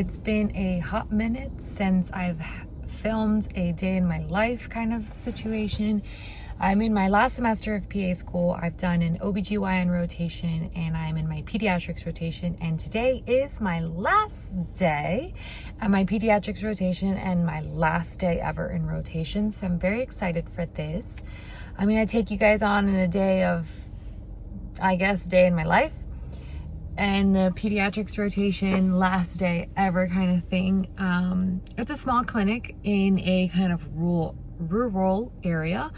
It's been a hot minute since I've filmed a day in my life kind of situation. I'm in my last semester of PA school. I've done an OBGYN rotation and I'm in my pediatrics rotation, and today is my last day at my pediatrics rotation and my last day ever in rotation. So I'm very excited for this. I'm gonna take you guys on in a day of, I guess, day in my life. And the pediatrics rotation, last day ever kind of thing. It's a small clinic in a kind of rural area.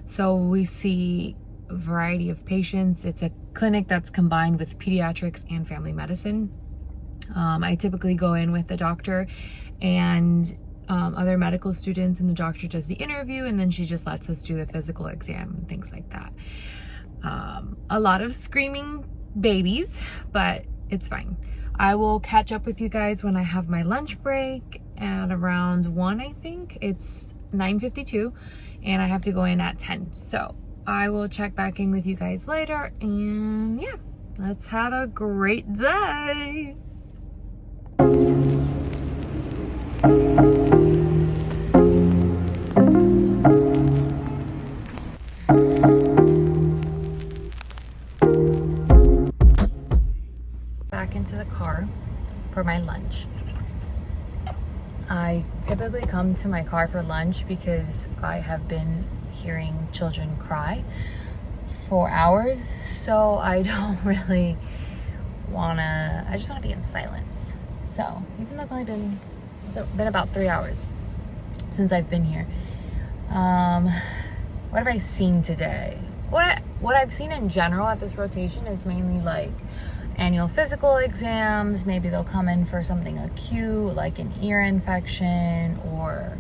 So we see a variety of patients. It's a clinic that's combined with pediatrics and family medicine. I typically go in with the doctor and other medical students, and the doctor does the interview, and then she just lets us do the physical exam and things like that. A lot of screaming babies, but it's fine. I will catch up with you guys when I have my lunch break at around 1, I think. It's 9:52 and I have to go in at 10. So I will check back in with you guys later, and yeah, let's have a great day. Back into the car for my lunch. I typically come to my car for lunch because I have been hearing children cry for hours, so I don't really wanna, I just wanna be in silence. So even though it's been about 3 hours since I've been here. What have I seen today? What I've seen in general at this rotation is mainly like annual physical exams. Maybe they'll come in for something acute like an ear infection or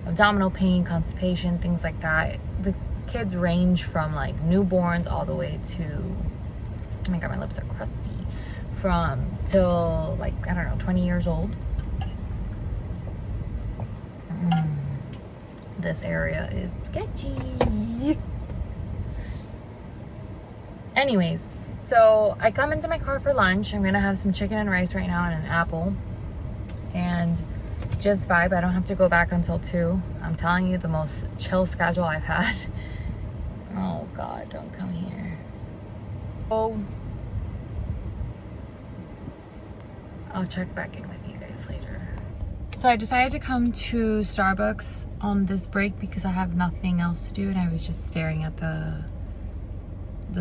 abdominal pain, constipation, things like that. The kids range from like newborns all the way to, oh my god, my lips are crusty, till like, I don't know, 20 years old. This area is sketchy. Anyways, so I come into my car for lunch. I'm gonna have some chicken and rice right now and an apple and just vibe. I don't have to go back until 2. I'm telling you, the most chill schedule I've had. Oh god, don't come here. Oh, I'll check back in with you guys later. So I decided to come to Starbucks on this break because I have nothing else to do, and I was just staring at the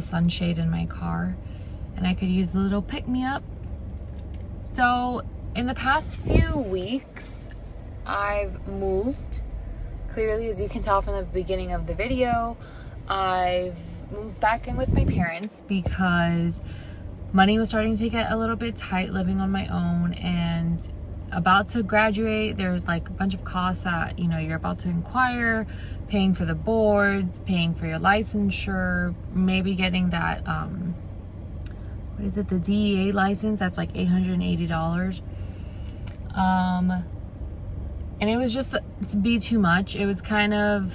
sunshade in my car, and I could use the little pick-me-up. So in the past few weeks, I've moved. Clearly, as you can tell from the beginning of the video, I've moved back in with my parents because money was starting to get a little bit tight living on my own, and about to graduate, there's like a bunch of costs that, you know, you're about to inquire, paying for the boards, paying for your licensure, maybe getting that, what is it, the DEA license, that's like $880. And it was just to be too much. It was kind of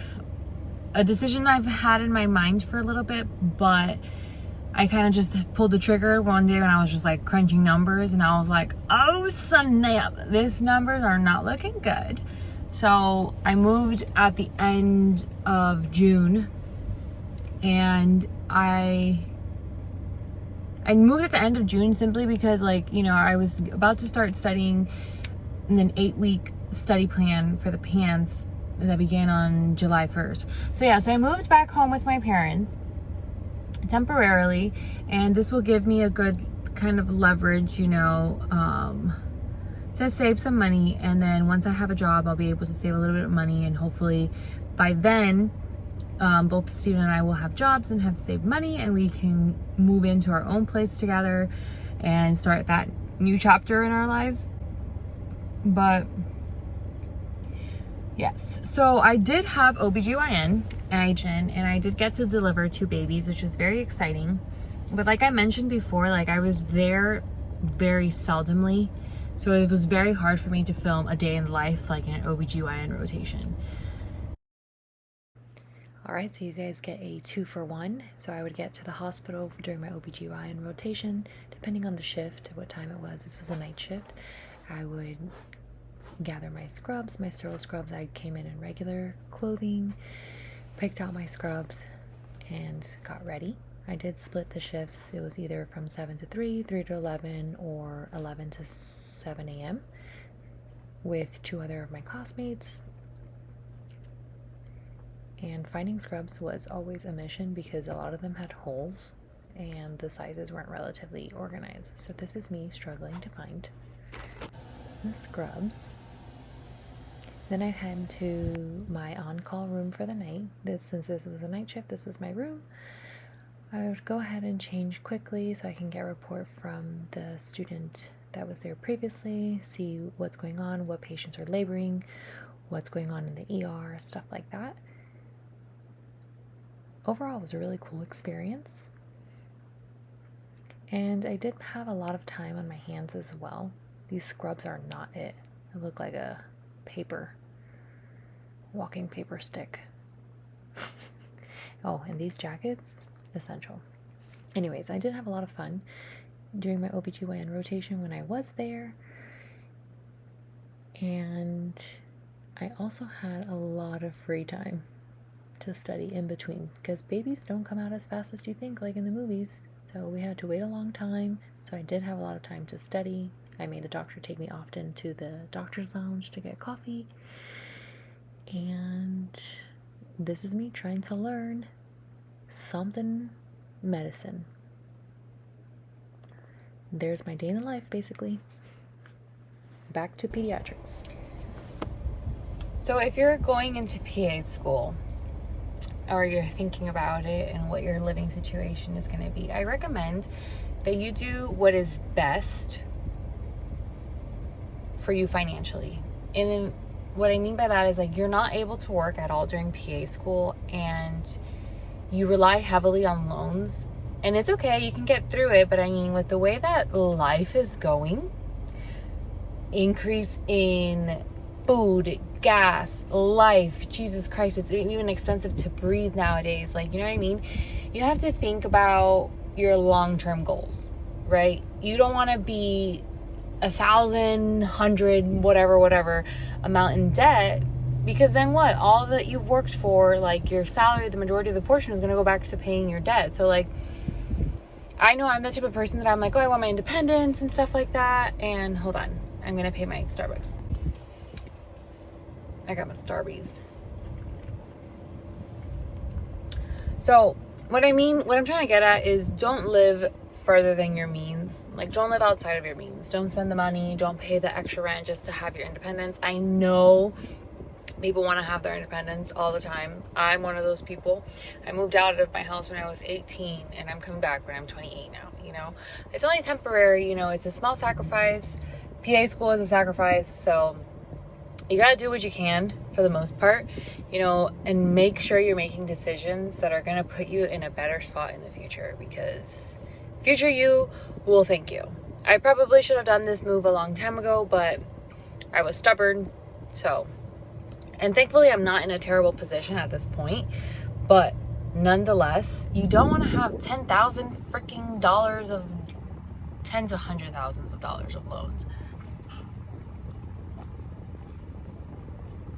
a decision I've had in my mind for a little bit, but I kind of just pulled the trigger one day when I was just like crunching numbers, and I was like, oh snap, these numbers are not looking good. So I moved at the end of June, and I moved at the end of June simply because, like, you know, I was about to start studying in an 8-week study plan for the pants that began on July 1st. So yeah, so I moved back home with my parents temporarily, and this will give me a good kind of leverage, you know, to save some money. And then once I have a job, I'll be able to save a little bit of money, and hopefully by then both Steven and I will have jobs and have saved money, and we can move into our own place together and start that new chapter in our life. But yes, so I did have OBGYN and I did get to deliver 2 babies, which was very exciting. But like I mentioned before, like I was there very seldomly, so it was very hard for me to film a day in the life like in an OBGYN rotation. All right, so you guys get a 2-for-1. So I would get to the hospital during my OBGYN rotation, depending on the shift, what time it was. This was a night shift. I would gather my scrubs, my sterile scrubs. I came in regular clothing, picked out my scrubs, and got ready. I did split the shifts. It was either from 7 to 3, 3 to 11, or 11 to 7 a.m. with 2 other of my classmates. And finding scrubs was always a mission because a lot of them had holes and the sizes weren't relatively organized. So this is me struggling to find the scrubs. Then I'd head to my on-call room for the night. Since this was a night shift, this was my room. I would go ahead and change quickly so I can get a report from the student that was there previously, see what's going on, what patients are laboring, what's going on in the ER, stuff like that. Overall, it was a really cool experience. And I did have a lot of time on my hands as well. These scrubs are not it. They look like a walking paper stick. Oh, and these jackets, essential. Anyways, I did have a lot of fun during my OBGYN rotation when I was there. And I also had a lot of free time to study in between because babies don't come out as fast as you think, like in the movies. So we had to wait a long time. So I did have a lot of time to study. I made the doctor take me often to the doctor's lounge to get coffee. And this is me trying to learn something medicine. There's my day in the life, basically. Back to pediatrics. So if you're going into PA school, or you're thinking about it and what your living situation is going to be, I recommend that you do what is best for you financially. And then what I mean by that is, like, you're not able to work at all during PA school and you rely heavily on loans. And it's okay, you can get through it, but I mean, with the way that life is going, increase in food, gas, life, Jesus Christ, it's even expensive to breathe nowadays. Like, you know what I mean? You have to think about your long-term goals, right? You don't want to be 1,000, 100, whatever amount in debt, because then what? All that you've worked for, like your salary, the majority of the portion is going to go back to paying your debt. So, like, I know I'm the type of person that I'm like, oh, I want my independence and stuff like that. And hold on, I'm going to pay my Starbucks. I got my Starbies. So what I'm trying to get at is, don't live further than your means. Like, don't live outside of your means. Don't spend the money. Don't pay the extra rent just to have your independence. I know people want to have their independence all the time. I'm one of those people. I moved out of my house when I was 18 and I'm coming back when I'm 28 now, you know. It's only temporary, you know, it's a small sacrifice. PA school is a sacrifice, so you gotta do what you can for the most part, you know, and make sure you're making decisions that are gonna put you in a better spot in the future, because future you will thank you. I probably should have done this move a long time ago, but I was stubborn. So, and thankfully I'm not in a terrible position at this point, but nonetheless, you don't want to have $10,000 freaking dollars of tens of hundred thousands of dollars of loans.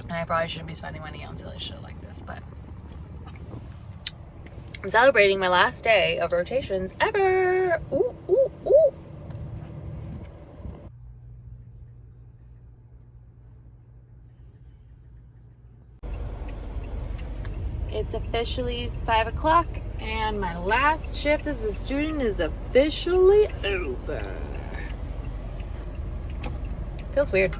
And I probably shouldn't be spending money on silly shit like this, but I'm celebrating my last day of rotations ever. Ooh, ooh, ooh. It's officially 5 o'clock and my last shift as a student is officially over. Feels weird.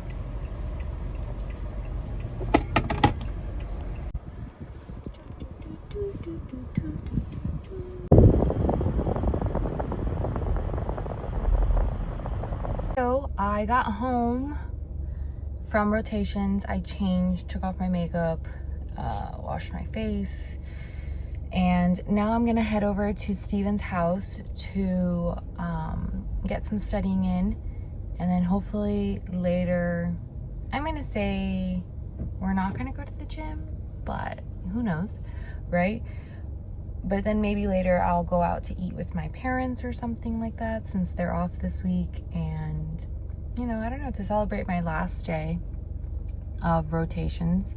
So I got home from rotations. I changed, took off my makeup, washed my face, and now I'm gonna head over to Steven's house to get some studying in, and then hopefully later, I'm gonna say we're not gonna go to the gym, but who knows, right? But then maybe later I'll go out to eat with my parents or something like that, since they're off this week, and I don't know, to celebrate my last day of rotations.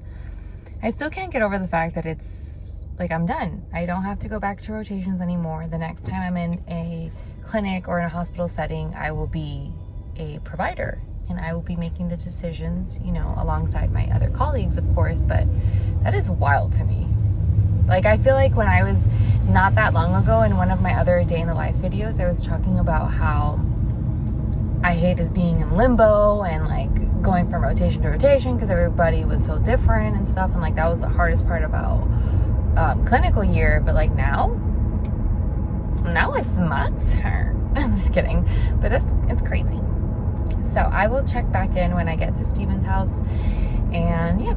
I still can't get over the fact that it's like I'm done. I don't have to go back to rotations anymore. The next time I'm in a clinic or in a hospital setting, I will be a provider and I will be making the decisions, alongside my other colleagues, of course, but that is wild to me. Like, I feel like when I was not that long ago in one of my other day in the life videos, I was talking about how I hated being in limbo and like going from rotation to rotation because everybody was so different and stuff, and like that was the hardest part about clinical year. But like now it's my turn. I'm just kidding, but it's crazy. So I will check back in when I get to Steven's house, and yeah,